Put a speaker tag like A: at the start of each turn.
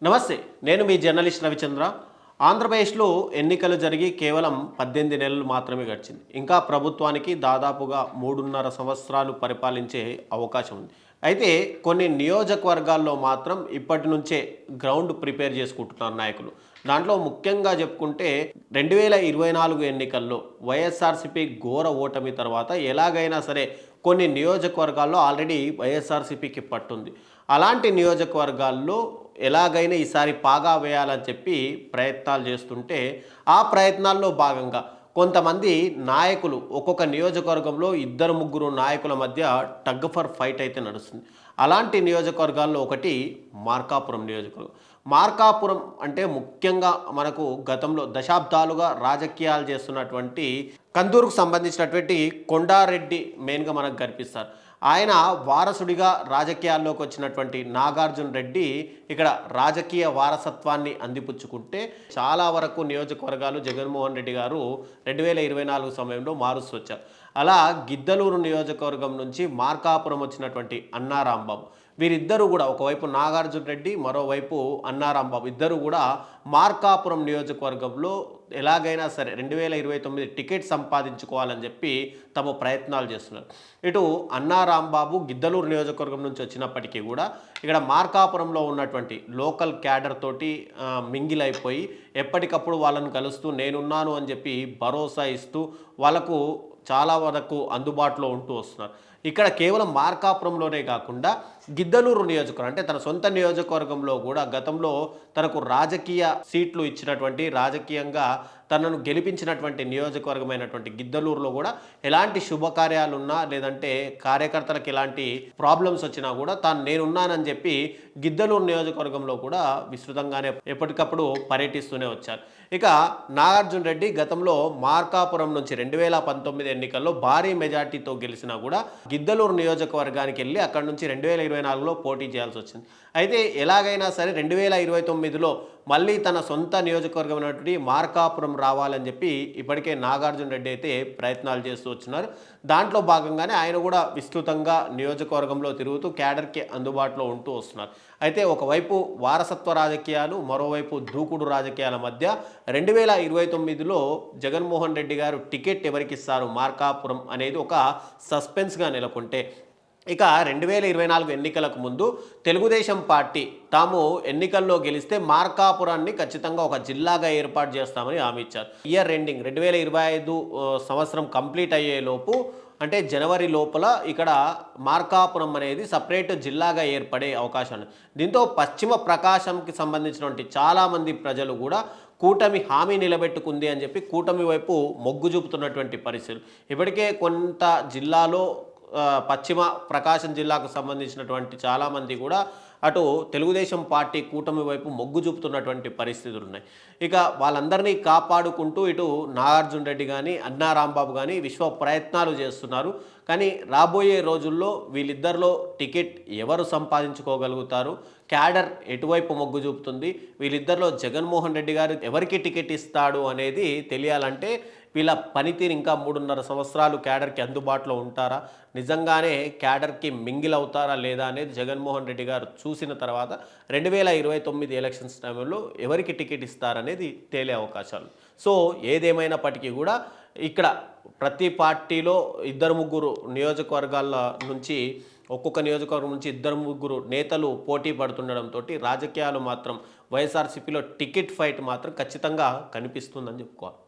A: నమస్తే. నేను మీ జర్నలిస్ట్ రవిచంద్ర. ఆంధ్రప్రదేశ్లో ఎన్నికలు జరిగి కేవలం 18 నెలలు మాత్రమే గడిచింది. ఇంకా ప్రభుత్వానికి దాదాపుగా 3.5 సంవత్సరాలు పరిపాలించే అవకాశం ఉంది. అయితే కొన్ని నియోజకవర్గాల్లో మాత్రం ఇప్పటి నుంచే గ్రౌండ్ ప్రిపేర్ చేసుకుంటున్నారు నాయకులు. దాంట్లో ముఖ్యంగా చెప్పుకుంటే 2024 ఎన్నికల్లో వైఎస్ఆర్సీపీ ఘోర ఓటమి తర్వాత ఎలాగైనా సరే కొన్ని నియోజకవర్గాల్లో ఆల్రెడీ వైఎస్ఆర్సీపీకి పట్టుంది. అలాంటి నియోజకవర్గాల్లో ఎలాగైనా ఈసారి పాగా వేయాలని చెప్పి ప్రయత్నాలు చేస్తుంటే, ఆ ప్రయత్నాల్లో భాగంగా కొంతమంది నాయకులు ఒక్కొక్క నియోజకవర్గంలో ఇద్దరు ముగ్గురు నాయకుల మధ్య టగ్ ఫర్ ఫైట్ అయితే నడుస్తుంది. అలాంటి నియోజకవర్గాల్లో ఒకటి మార్కాపురం నియోజకవర్గం. మార్కాపురం అంటే ముఖ్యంగా మనకు గతంలో దశాబ్దాలుగా రాజకీయాలు చేస్తున్నటువంటి కందూరుకు సంబంధించినటువంటి కొండారెడ్డి మెయిన్గా మనకు కనిపిస్తారు. ఆయన వారసుడిగా రాజకీయాల్లోకి వచ్చినటువంటి నాగార్జున రెడ్డి ఇక్కడ రాజకీయ వారసత్వాన్ని అందిపుచ్చుకుంటే చాలా వరకు నియోజకవర్గాలు జగన్మోహన్ రెడ్డి గారు 2024 సమయంలో మారుస్తూ వచ్చారు. అలా గిద్దలూరు నియోజకవర్గం నుంచి మార్కాపురం వచ్చినటువంటి అన్నారాంబాబు వీరిద్దరూ కూడా ఒకవైపు నాగార్జున రెడ్డి, మరోవైపు అన్నారాంబాబు ఇద్దరు కూడా మార్కాపురం నియోజకవర్గంలో ఎలాగైనా సరే 2029 టికెట్ సంపాదించుకోవాలని చెప్పి తమ ప్రయత్నాలు చేస్తున్నారు. ఇటు అన్నారాంబాబు గిద్దలూరు నియోజకవర్గం నుంచి వచ్చినప్పటికీ కూడా ఇక్కడ మార్కాపురంలో ఉన్నటువంటి లోకల్ క్యాడర్ తోటి మింగిలైపోయి ఎప్పటికప్పుడు వాళ్ళని కలుస్తూ నేనున్నాను అని చెప్పి భరోసా ఇస్తూ వాళ్ళకు చాలా వరకు అందుబాటులో ఉంటూ వస్తున్నారు. ఇక్కడ కేవలం మార్కాపురంలోనే కాకుండా గిద్దలూరు నియోజకవర్గం అంటే తన సొంత నియోజకవర్గంలో కూడా గతంలో తనకు రాజకీయ సీట్లు ఇచ్చినటువంటి రాజకీయంగా తనను గెలిపించినటువంటి నియోజకవర్గమైనటువంటి గిద్దలూరులో కూడా ఎలాంటి శుభకార్యాలున్నా లేదంటే కార్యకర్తలకు ఎలాంటి ప్రాబ్లమ్స్ వచ్చినా కూడా తాను నేనున్నానని చెప్పి గిద్దలూరు నియోజకవర్గంలో కూడా విస్తృతంగానే ఎప్పటికప్పుడు పర్యటిస్తూనే వచ్చారు. ఇక నాగార్జున రెడ్డి గతంలో మార్కాపురం నుంచి 2019 ఎన్నికల్లో భారీ మెజార్టీతో గెలిచినా కూడా గిద్దలూరు నియోజకవర్గానికి వెళ్ళి అక్కడి నుంచి 2024లో పోటీ చేయాల్సి వచ్చింది. అయితే ఎలాగైనా సరే 2029లో మళ్ళీ తన సొంత నియోజకవర్గమైనటువంటి మార్కాపురం రావాలని చెప్పి ఇప్పటికే నాగార్జున రెడ్డి అయితే ప్రయత్నాలు చేస్తూ వచ్చినారు. దాంట్లో భాగంగానే ఆయన కూడా విస్తృతంగా నియోజకవర్గంలో తిరుగుతూ క్యాడర్కి అందుబాటులో ఉంటూ వస్తున్నారు. అయితే ఒకవైపు వారసత్వ రాజకీయాలు, మరోవైపు దూకుడు రాజకీయాల మధ్య 2029లో జగన్మోహన్ రెడ్డి గారు టికెట్ ఎవరికి ఇస్తారు మార్కాపురం అనేది ఒక సస్పెన్స్గా నెలకొంటే, ఇక 2024 ఎన్నికలకు ముందు తెలుగుదేశం పార్టీ తాము ఎన్నికల్లో గెలిస్తే మార్కాపురాన్ని ఖచ్చితంగా ఒక జిల్లాగా ఏర్పాటు చేస్తామని హామీ ఇచ్చారు. ఇయర్ ఎండింగ్ 2025 సంవత్సరం కంప్లీట్ అయ్యేలోపు అంటే జనవరి లోపల ఇక్కడ మార్కాపురం అనేది సపరేట్ జిల్లాగా ఏర్పడే అవకాశం ఉంది. దీంతో పశ్చిమ ప్రకాశంకి సంబంధించినటువంటి చాలామంది ప్రజలు కూడా కూటమి హామీ నిలబెట్టుకుంది అని చెప్పి కూటమి వైపు మొగ్గు చూపుతున్నటువంటి పరిస్థితులు. ఇప్పటికే కొంత జిల్లాలో పశ్చిమ ప్రకాశం జిల్లాకు సంబంధించినటువంటి చాలామంది కూడా అటు తెలుగుదేశం పార్టీ కూటమి వైపు మొగ్గు చూపుతున్నటువంటి పరిస్థితులు ఉన్నాయి. ఇక వాళ్ళందరినీ కాపాడుకుంటూ ఇటు నాగార్జున రెడ్డి కానీ అన్నారాంబాబు కానీ విశ్వ ప్రయత్నాలు చేస్తున్నారు. కానీ రాబోయే రోజుల్లో వీళ్ళిద్దరిలో టికెట్ ఎవరు సంపాదించుకోగలుగుతారు, క్యాడర్ ఎటువైపు మొగ్గు చూపుతుంది, వీళ్ళిద్దరిలో జగన్మోహన్ రెడ్డి గారు ఎవరికి టికెట్ ఇస్తాడు అనేది తెలియాలంటే వీళ్ళ పనితీరు ఇంకా 3.5 సంవత్సరాలు క్యాడర్కి అందుబాటులో ఉంటారా, నిజంగానే క్యాడర్కి మింగిల్ అవుతారా లేదా అనేది జగన్మోహన్ రెడ్డి గారు చూసిన తర్వాత 2029 ఎలక్షన్స్ టైంలో ఎవరికి టికెట్ ఇస్తారనేది తేలే అవకాశాలు. సో ఏదేమైనప్పటికీ కూడా ఇక్కడ ప్రతి పార్టీలో ఇద్దరు ముగ్గురు నియోజకవర్గాల నుంచి ఒక్కొక్క నియోజకవర్గం నుంచి ఇద్దరు ముగ్గురు నేతలు పోటీ పడుతుండడంతో రాజకీయాలు మాత్రం వైఎస్ఆర్సీపీలో టికెట్ ఫైట్ మాత్రం ఖచ్చితంగా కనిపిస్తుందని చెప్పుకోవాలి.